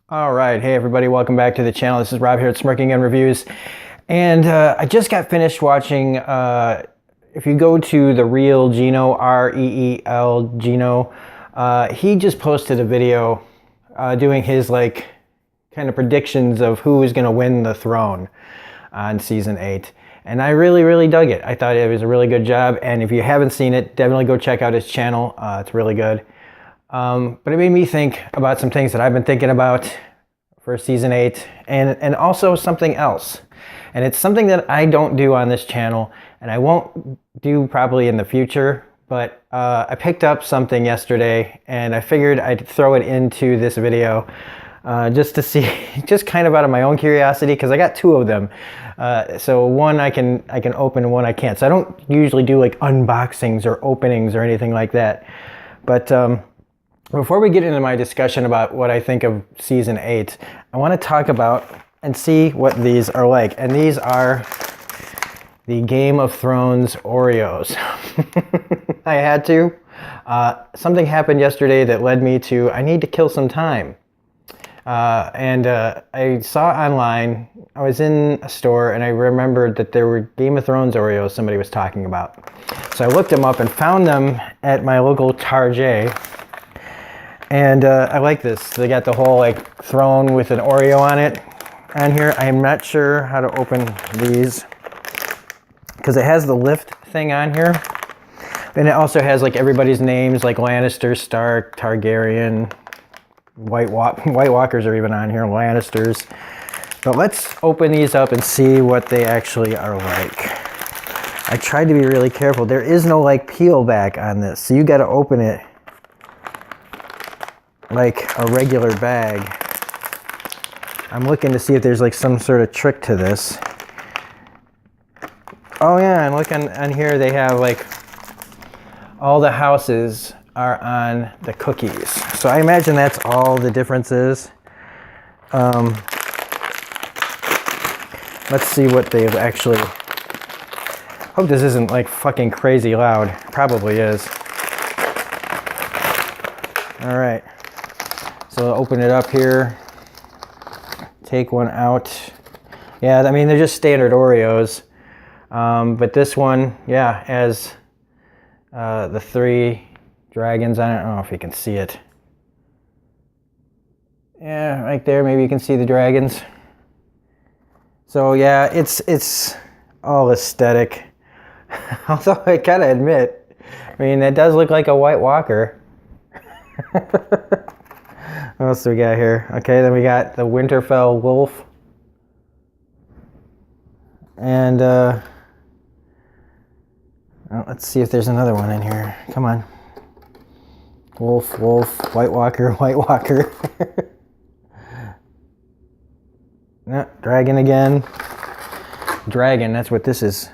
All right, hey everybody, welcome back to the channel. This is Rob here at Smirking Gun Reviews, and I just got finished watching. If you go to the Real Gino, R-E-E-L Gino, he just posted a video doing his kind of predictions of who is going to win the throne on season 8. And I really dug it. I thought it was a really good job, and if you haven't seen it, definitely go check out his channel. It's really good. But it made me think about some things that I've been thinking about for season 8 and also something else. And it's something that I don't do on this channel and I won't do probably in the future, but I picked up something yesterday and I figured I'd throw it into this video just to see, just kind of out of my own curiosity, because I got two of them. So one I can open and one I can't. So I don't usually do like unboxings or openings or anything like that. But before we get into my discussion about what I think of season 8, I want to talk about and see what these are like. And these are the Game of Thrones Oreos. I had to. Something happened yesterday that led me to, I need to kill some time. I saw online, I was in a store and I remembered that there were Game of Thrones Oreos somebody was talking about. So I looked them up and found them at my local Target. And I like this. They got the whole throne with an Oreo on it on here. I am not sure how to open these because it has the lift thing on here. And it also has everybody's names, like Lannister, Stark, Targaryen, White Walkers are even on here, Lannisters. But let's open these up and see what they actually are like. I tried to be really careful. There is no peel back on this, so you got to open it like a regular bag. I'm looking to see if there's some sort of trick to this. Oh yeah, and look on here they have all the houses are on the cookies. So I imagine that's all the difference is. Let's see what they've actually... Hope this isn't fucking crazy loud. Probably is. All right. So open it up here, take one out. Yeah, I mean, they're just standard Oreos. But this one, yeah, has the 3 dragons on it. I don't know if you can see it. Yeah, right there, maybe you can see the dragons. So yeah, it's all aesthetic. Although I gotta admit, I mean, that does look like a White Walker. What else do we got here? Okay, then we got the Winterfell wolf. And let's see if there's another one in here. Come on. Wolf, White Walker, White Walker. No, dragon again. Dragon, that's what this is.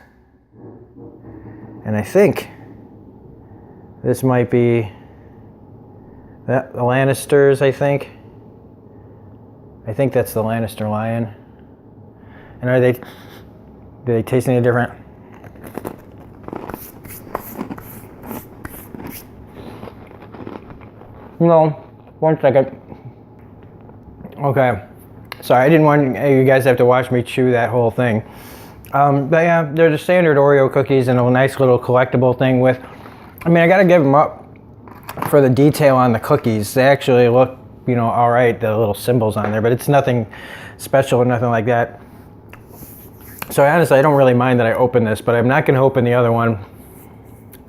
And I think this might be the Lannisters, I think. I think that's the Lannister lion. And do they taste any different? No, one second. Okay. Sorry, I didn't want you guys to have to watch me chew that whole thing. But yeah, they're the standard Oreo cookies and a nice little collectible thing with, I mean, I gotta give them up for the detail on the cookies. They actually look, all right, the little symbols on there, but it's nothing special or nothing like that. So honestly, I don't really mind that I open this, but I'm not going to open the other one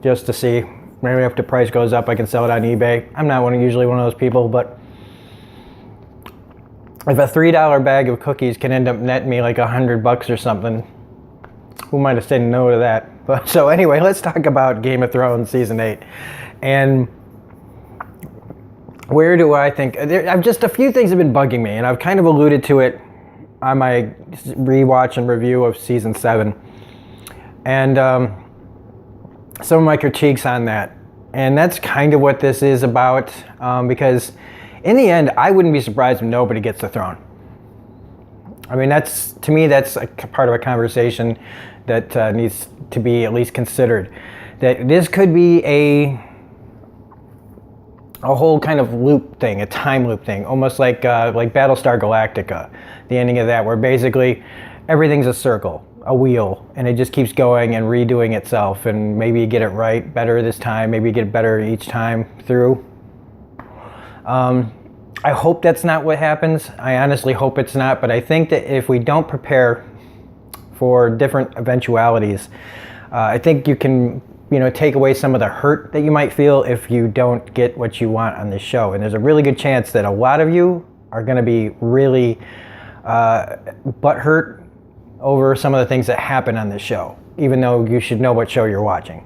just to see. Maybe if the price goes up, I can sell it on eBay. I'm not usually one of those people, but if a $3 bag of cookies can end up netting me $100 or something, who might have said no to that? But so anyway, let's talk about Game of Thrones season 8. And where do I think... I've just a few things have been bugging me, and I've kind of alluded to it on my rewatch and review of season 7. And some of my critiques on that. And that's kind of what this is about, because in the end, I wouldn't be surprised if nobody gets the throne. I mean, to me, that's a part of a conversation that needs to be at least considered. That this could be a whole kind of loop thing, a time loop thing, almost like Battlestar Galactica, the ending of that, where basically everything's a circle, a wheel, and it just keeps going and redoing itself, and maybe you get it right better this time, maybe you get it better each time through. I hope that's not what happens. I honestly hope it's not, but I think that if we don't prepare for different eventualities, I think you can, take away some of the hurt that you might feel if you don't get what you want on this show. And there's a really good chance that a lot of you are going to be really butthurt over some of the things that happen on this show, even though you should know what show you're watching.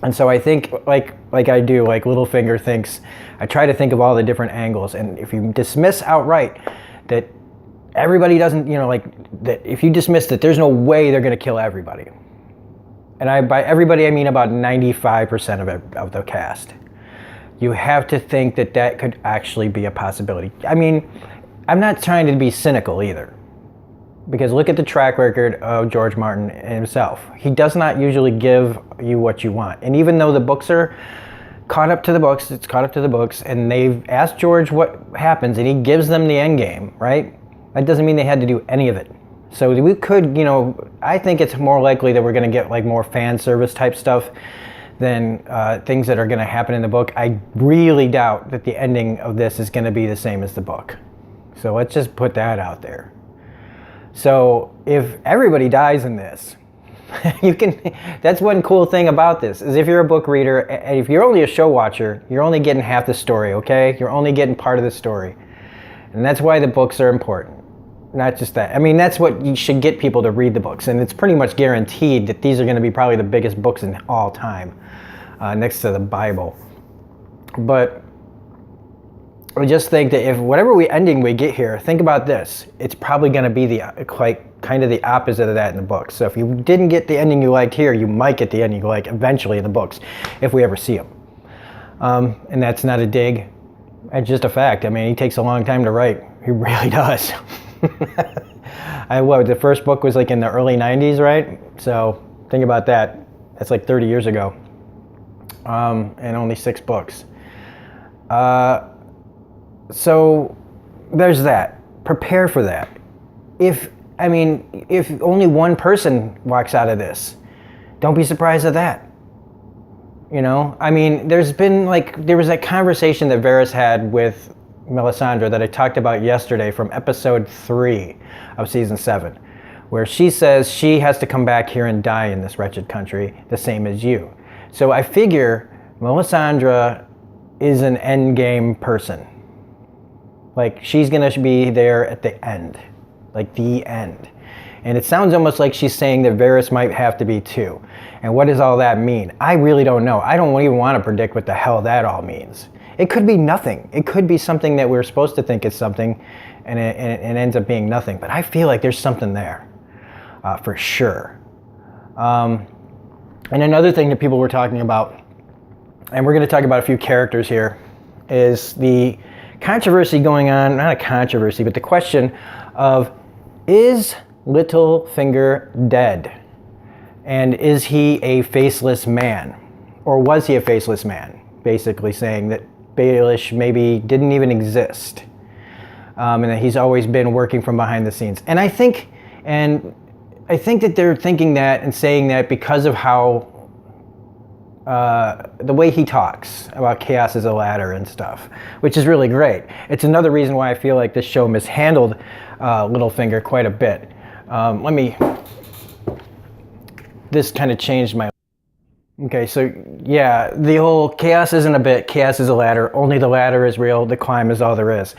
And so I think, like I do, like Littlefinger thinks, I try to think of all the different angles. And if you dismiss outright that everybody doesn't, that if you dismiss that there's no way they're going to kill everybody. And by everybody, I mean about 95% of the cast. You have to think that that could actually be a possibility. I mean, I'm not trying to be cynical either. Because look at the track record of George Martin himself. He does not usually give you what you want. And even though the books are caught up to the books, and they've asked George what happens, and he gives them the end game, right? That doesn't mean they had to do any of it. So we could, I think it's more likely that we're going to get like more fan service type stuff than things that are going to happen in the book. I really doubt that the ending of this is going to be the same as the book. So let's just put that out there. So if everybody dies in this, that's one cool thing about this, is if you're a book reader, and if you're only a show watcher, you're only getting half the story, okay? You're only getting part of the story. And that's why the books are important. Not just that. I mean, that's what you should get people to read the books. And it's pretty much guaranteed that these are going to be probably the biggest books in all time, next to the Bible. But I just think that if whatever ending we get here, think about this. It's probably going to be kind of the opposite of that in the books. So if you didn't get the ending you liked here, you might get the ending you like eventually in the books, if we ever see them. And that's not a dig. It's just a fact. I mean, he takes a long time to write. He really does. The first book was like in the early 90s, right? So think about that. That's like 30 years ago. And only 6 books. So there's that. Prepare for that. If only one person walks out of this, don't be surprised at that. There was that conversation that Varys had with Melisandre that I talked about yesterday from episode 3 of season 7, where she says she has to come back here and die in this wretched country, the same as you. So I figure Melisandre is an endgame person. Like, she's going to be there at the end. Like, the end. And it sounds almost like she's saying that Varys might have to be too. And what does all that mean? I really don't know. I don't even want to predict what the hell that all means. It could be nothing. It could be something that we're supposed to think is something, and it ends up being nothing. But I feel like there's something there, for sure. And another thing that people were talking about, and we're going to talk about a few characters here, is the controversy going on, not a controversy, but the question of, is Littlefinger dead? And is he a faceless man? Or was he a faceless man? Basically saying that Baelish maybe didn't even exist. And that he's always been working from behind the scenes. And I think that they're thinking that and saying that because of how the way he talks about chaos is a ladder and stuff, which is really great. It's another reason why I feel like this show mishandled Littlefinger quite a bit. This kind of changed my... Okay, so yeah, the whole chaos isn't a bit, chaos is a ladder, only the ladder is real, the climb is all there is.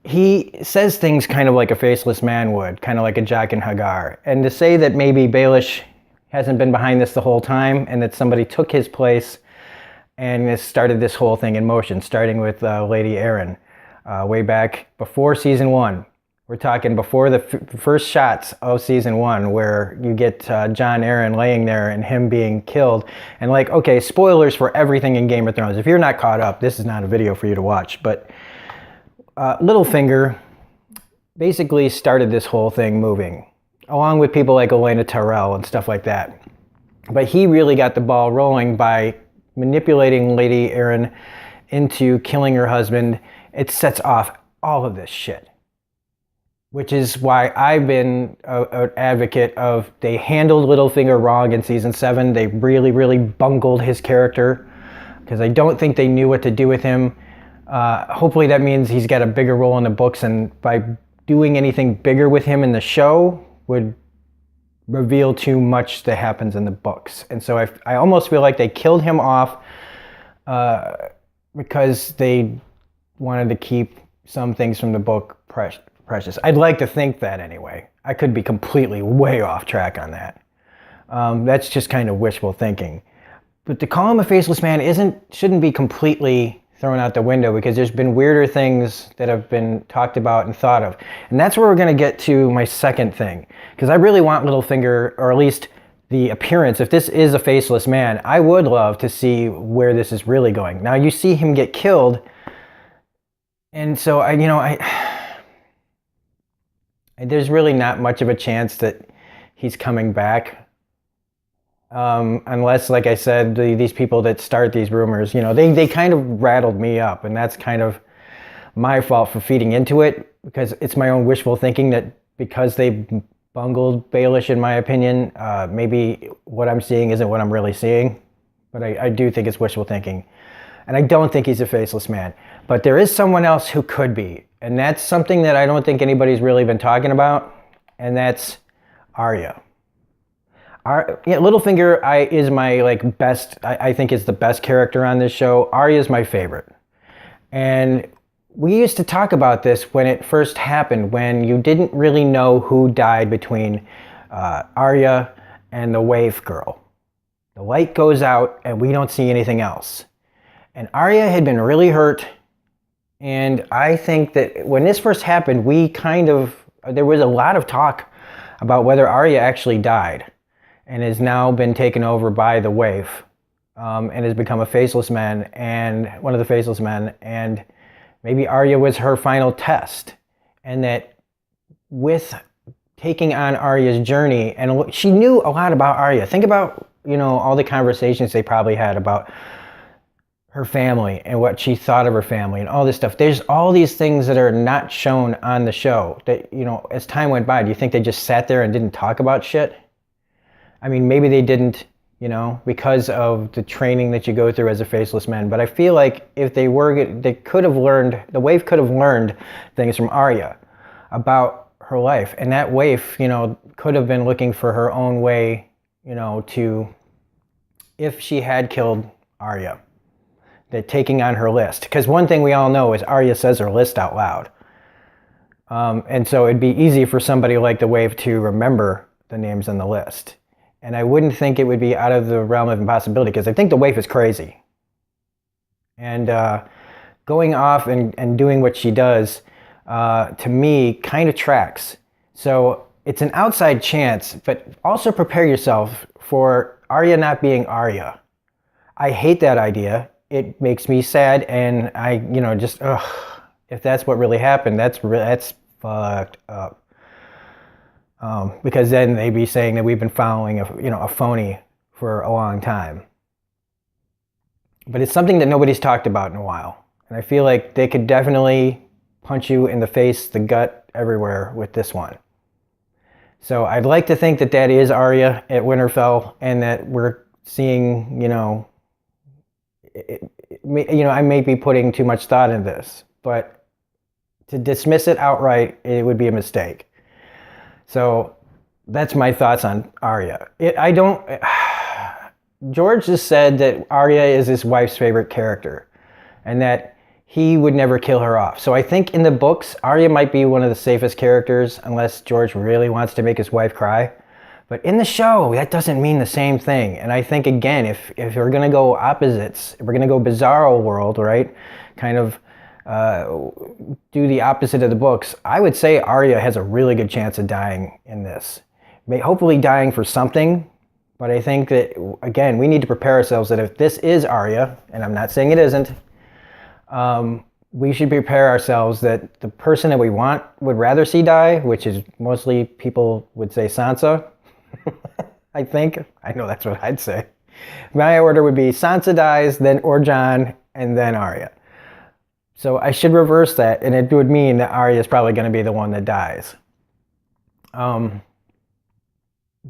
He says things kind of like a faceless man would, kind of like a Jack and Hagar. And to say that maybe Baelish hasn't been behind this the whole time, and that somebody took his place and has started this whole thing in motion, starting with Lady Arryn, way back before season 1. We're talking before the first shots of season 1, where you get Jon Arryn laying there and him being killed. And okay, spoilers for everything in Game of Thrones. If you're not caught up, this is not a video for you to watch. But Littlefinger basically started this whole thing moving, along with people like Olenna Tyrell and stuff like that. But he really got the ball rolling by manipulating Lady Arryn into killing her husband, it sets off all of this shit. Which is why I've been an advocate of, they handled Littlefinger wrong in season 7. They really, really bungled his character because I don't think they knew what to do with him. Hopefully that means he's got a bigger role in the books, and by doing anything bigger with him in the show would reveal too much that happens in the books. And so I almost feel like they killed him off because they wanted to keep some things from the book precious. I'd like to think that anyway. I could be completely way off track on that. That's just kind of wishful thinking. But to call him a faceless man shouldn't be completely thrown out the window, because there's been weirder things that have been talked about and thought of. And that's where we're going to get to my second thing. Because I really want Littlefinger, or at least the appearance, if this is a faceless man, I would love to see where this is really going. Now you see him get killed, and so there's really not much of a chance that he's coming back. Unless, like I said, these people that start these rumors, they kind of rattled me up, and that's kind of my fault for feeding into it, because it's my own wishful thinking that because they bungled Baelish, in my opinion, maybe what I'm seeing isn't what I'm really seeing. But I do think it's wishful thinking. And I don't think he's a faceless man. But there is someone else who could be. And that's something that I don't think anybody's really been talking about. And that's Aria. Littlefinger is my best, I think is the best character on this show. Aria is my favorite. And we used to talk about this when it first happened, when you didn't really know who died between Aria and the waif girl. The light goes out and we don't see anything else. And Aria had been really hurt. And I think that when this first happened, there was a lot of talk about whether Aria actually died and has now been taken over by the waif, and has become a faceless man, and one of the faceless men, and maybe Aria was her final test, and that with taking on Aria's journey, and she knew a lot about Aria. Think about, all the conversations they probably had about her family and what she thought of her family and all this stuff. There's all these things that are not shown on the show that, as time went by, do you think they just sat there and didn't talk about shit? I mean, maybe they didn't, because of the training that you go through as a faceless man. But I feel like if the waif could have learned things from Aria about her life. And that waif, could have been looking for her own way, if she had killed Aria, that taking on her list. Because one thing we all know is Aria says her list out loud. And so it'd be easy for somebody like the waif to remember the names on the list. And I wouldn't think it would be out of the realm of impossibility, because I think the waif is crazy. And going off and doing what she does, to me, kind of tracks. So it's an outside chance, but also prepare yourself for Aria not being Aria. I hate that idea. It makes me sad, and if that's what really happened, that's fucked up. Because then they'd be saying that we've been following a phony for a long time. But it's something that nobody's talked about in a while. And I feel like they could definitely punch you in the face, the gut, everywhere with this one. So I'd like to think that is Aria at Winterfell, and that we're seeing, I may be putting too much thought into this, but to dismiss it outright, it would be a mistake. So that's my thoughts on Aria. George just said that Aria is his wife's favorite character, and that he would never kill her off. So I think in the books, Aria might be one of the safest characters, unless George really wants to make his wife cry. But in the show, that doesn't mean the same thing. And I think, again, if we're going to go opposites, if we're going to go Bizarro world, right, kind of do the opposite of the books, I would say Aria has a really good chance of dying in this. Hopefully dying for something, but I think that, again, we need to prepare ourselves that if this is Aria, and I'm not saying it isn't, we should prepare ourselves that the person that we would rather see die, which is mostly people would say Sansa, I think. I know that's what I'd say. My order would be Sansa dies, then Orjon, and then Aria. So I should reverse that, and it would mean that Arya is probably going to be the one that dies.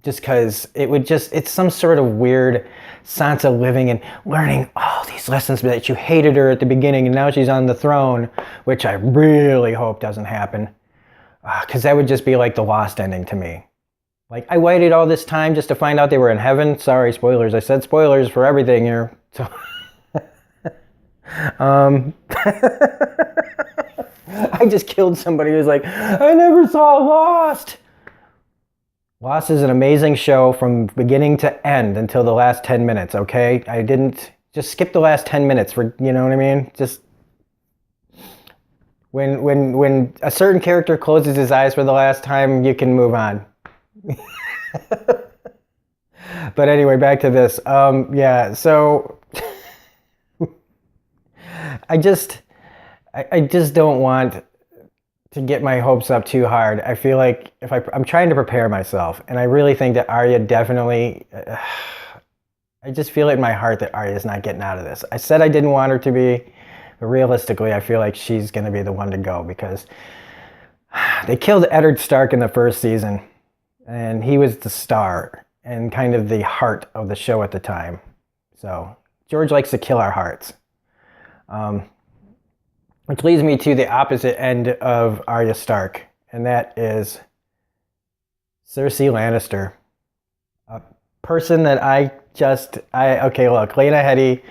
Just because it's some sort of weird Sansa living and learning all these lessons that you hated her at the beginning, and now she's on the throne, which I really hope doesn't happen. Because that would just be like the Lost ending to me. Like, I waited all this time just to find out they were in heaven. Sorry, spoilers. I said spoilers for everything here. So, I just killed somebody who's like, I never saw Lost. Lost is an amazing show from beginning to end until the last 10 minutes, okay? I didn't just skip the last 10 minutes for, you know what I mean? Just when a certain character closes his eyes for the last time, you can move on. But anyway, back to this. Yeah, so I just don't want to get my hopes up too hard. I feel like if I'm trying to prepare myself, and I really think that Arya definitely, I just feel it in my heart that Arya's not getting out of this. I said I didn't want her to be, but realistically, I feel like she's going to be the one to go, because they killed Eddard Stark in the first season, and he was the star and kind of the heart of the show at the time. So George likes to kill our hearts. Which leads me to the opposite end of Arya Stark, and that is Cersei Lannister. A person that okay, look, Lena Headey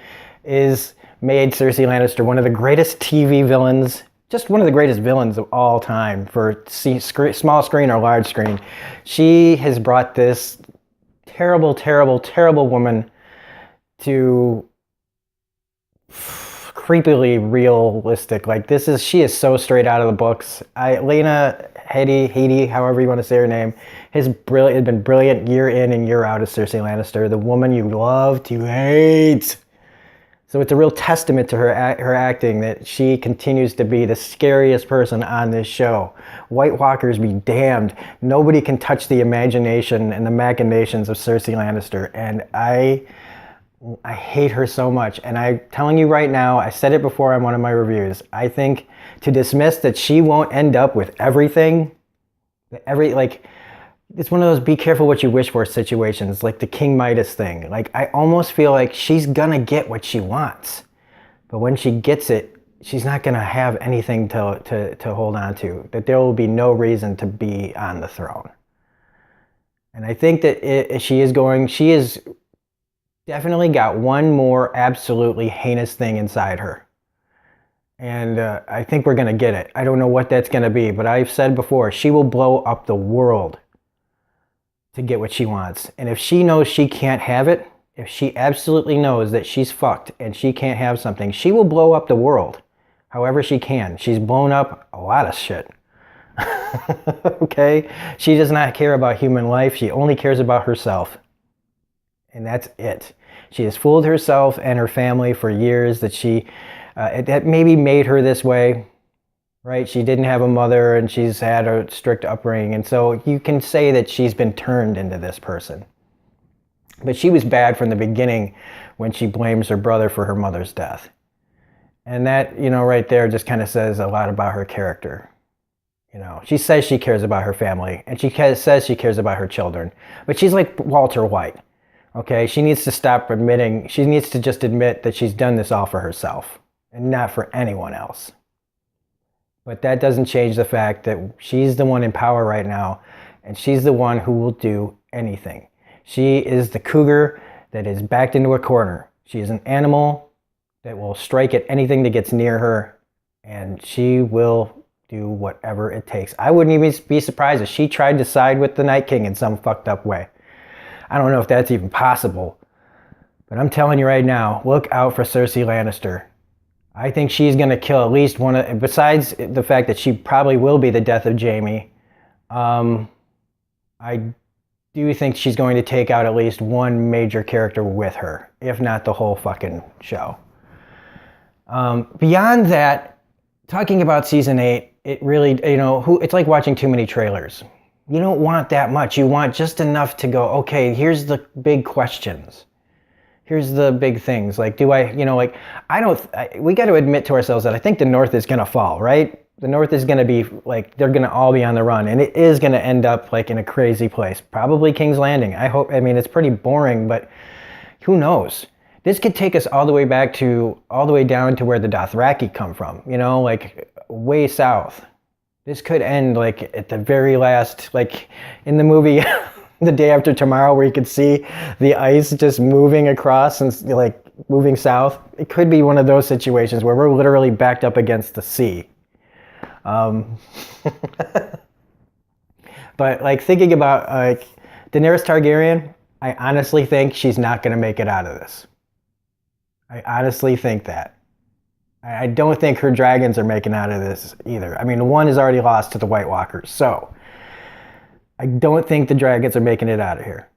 made Cersei Lannister one of the greatest TV villains, just one of the greatest villains of all time for small screen or large screen. She has brought this terrible, terrible, terrible woman to creepily realistic. Like, she is so straight out of the books. Lena Headey, however you want to say her name, has been brilliant year in and year out as Cersei Lannister, the woman you love to hate. So it's a real testament to her acting that she continues to be the scariest person on this show. White Walkers be damned. Nobody can touch the imagination and the machinations of Cersei Lannister, and I hate her so much. And I'm telling you right now, I said it before on one of my reviews, I think to dismiss that she won't end up with everything, it's one of those be careful what you wish for situations, like the King Midas thing. Like, I almost feel like she's gonna get what she wants, but when she gets it, she's not gonna have anything to hold on to, that there will be no reason to be on the throne. And I think that she is definitely got one more absolutely heinous thing inside her. And I think we're going to get it. I don't know what that's going to be, but I've said before, she will blow up the world to get what she wants. And if she knows she can't have it, if she absolutely knows that she's fucked and she can't have something, she will blow up the world however she can. She's blown up a lot of shit. Okay? She does not care about human life. She only cares about herself. And that's it. She has fooled herself and her family for years that that maybe made her this way, right? She didn't have a mother and she's had a strict upbringing. And so you can say that she's been turned into this person. But she was bad from the beginning when she blames her brother for her mother's death. And that, right there just kind of says a lot about her character. She says she cares about her family and she says she cares about her children. But she's like Walter White. Okay, she needs to stop admitting, she needs to just admit that she's done this all for herself and not for anyone else. But that doesn't change the fact that she's the one in power right now, and she's the one who will do anything. She is the cougar that is backed into a corner. She is an animal that will strike at anything that gets near her, and she will do whatever it takes. I wouldn't even be surprised if she tried to side with the Night King in some fucked up way. I don't know if that's even possible, but I'm telling you right now, look out for Cersei Lannister. I think she's going to kill at least one besides the fact that she probably will be the death of Jaime, I do think she's going to take out at least one major character with her, if not the whole fucking show. Beyond that, talking about season 8, it really, it's like watching too many trailers. You don't want that much. You want just enough to go, okay, here's the big questions. here's the big things. Like, do I, like, we got to admit to ourselves that I think the North is going to fall, right? The North is going to be, like, they're going to all be on the run, and it is going to end up, like, in a crazy place. Probably King's Landing. I mean, it's pretty boring, but who knows? This could take us all the way down to where the Dothraki come from, like, way south. This could end, like, at the very last, like, in the movie The Day After Tomorrow, where you could see the ice just moving across and, like, moving south. It could be one of those situations where we're literally backed up against the sea. But, like, thinking about, like, Daenerys Targaryen, I honestly think she's not going to make it out of this. I honestly think that. I don't think her dragons are making out of this either. I mean, one is already lost to the White Walkers, so I don't think the dragons are making it out of here.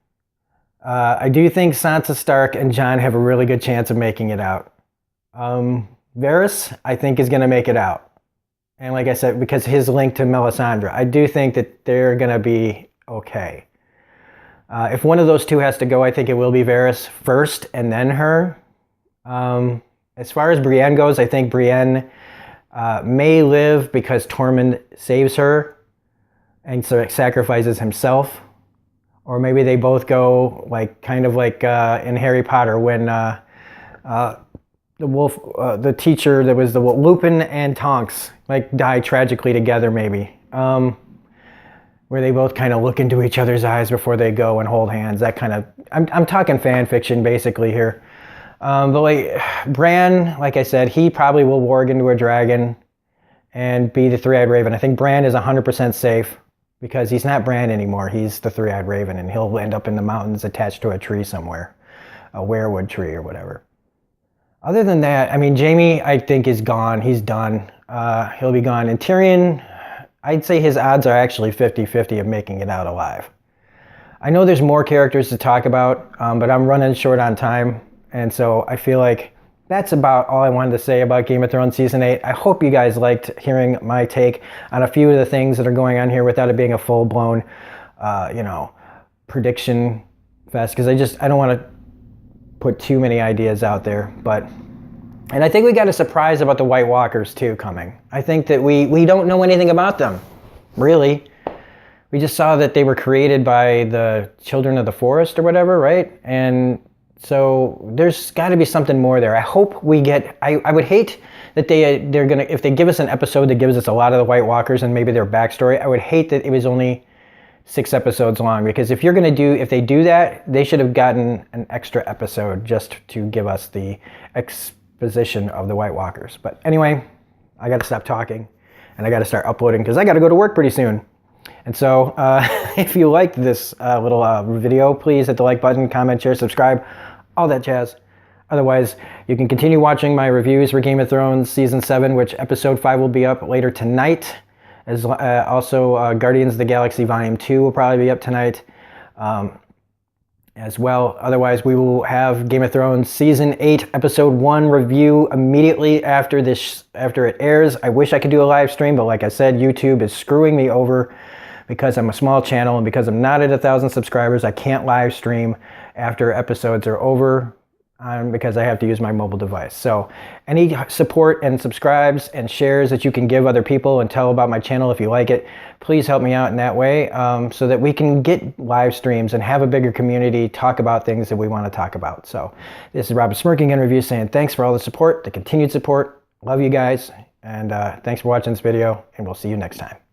I do think Sansa Stark and Jon have a really good chance of making it out. Varys, I think, is going to make it out. And like I said, because his link to Melisandre, I do think that they're going to be okay. If one of those two has to go, I think it will be Varys first and then her. As far as Brienne goes, I think Brienne may live because Tormund saves her and so sacrifices himself. Or maybe they both go, like, kind of like in Harry Potter when the teacher that was the Lupin and Tonks, like, die tragically together, maybe. Where they both kind of look into each other's eyes before they go and hold hands. That kind of, I'm talking fan fiction basically here. But, like, Bran, like I said, he probably will warg into a dragon and be the three-eyed raven. I think Bran is 100% safe because he's not Bran anymore. He's the three-eyed raven, and he'll end up in the mountains attached to a tree somewhere, a werewood tree or whatever. Other than that, I mean, Jaime, I think, is gone. He's done. He'll be gone. And Tyrion, I'd say his odds are actually 50-50 of making it out alive. I know there's more characters to talk about, but I'm running short on time. And so I feel like that's about all I wanted to say about Game of Thrones Season 8. I hope you guys liked hearing my take on a few of the things that are going on here without it being a full-blown, prediction fest. Because I don't want to put too many ideas out there. And I think we got a surprise about the White Walkers, too, coming. I think that we don't know anything about them, really. We just saw that they were created by the Children of the Forest or whatever, right? And so there's got to be something more there. I hope we get. I would hate that they're gonna, if they give us an episode that gives us a lot of the White Walkers and maybe their backstory. I would hate that it was only 6 episodes long, because if they do that, they should have gotten an extra episode just to give us the exposition of the White Walkers. But anyway, I got to stop talking and I got to start uploading because I got to go to work pretty soon. And so if you liked this little video, please hit the like button, comment, share, subscribe, all that jazz. Otherwise, you can continue watching my reviews for Game of Thrones Season 7, which Episode 5 will be up later tonight. Also, Guardians of the Galaxy Volume 2 will probably be up tonight as well. Otherwise, we will have Game of Thrones Season 8, Episode 1 review immediately after it airs. I wish I could do a live stream, but like I said, YouTube is screwing me over because I'm a small channel and because I'm not at 1,000 subscribers. I can't live stream after episodes are over because I have to use my mobile device. So any support and subscribes and shares that you can give other people and tell about my channel if you like it, please help me out in that way so that we can get live streams and have a bigger community, talk about things that we want to talk about. So this is Robert Smirking in Review saying thanks for all the support, the continued support. Love you guys, and thanks for watching this video, and we'll see you next time.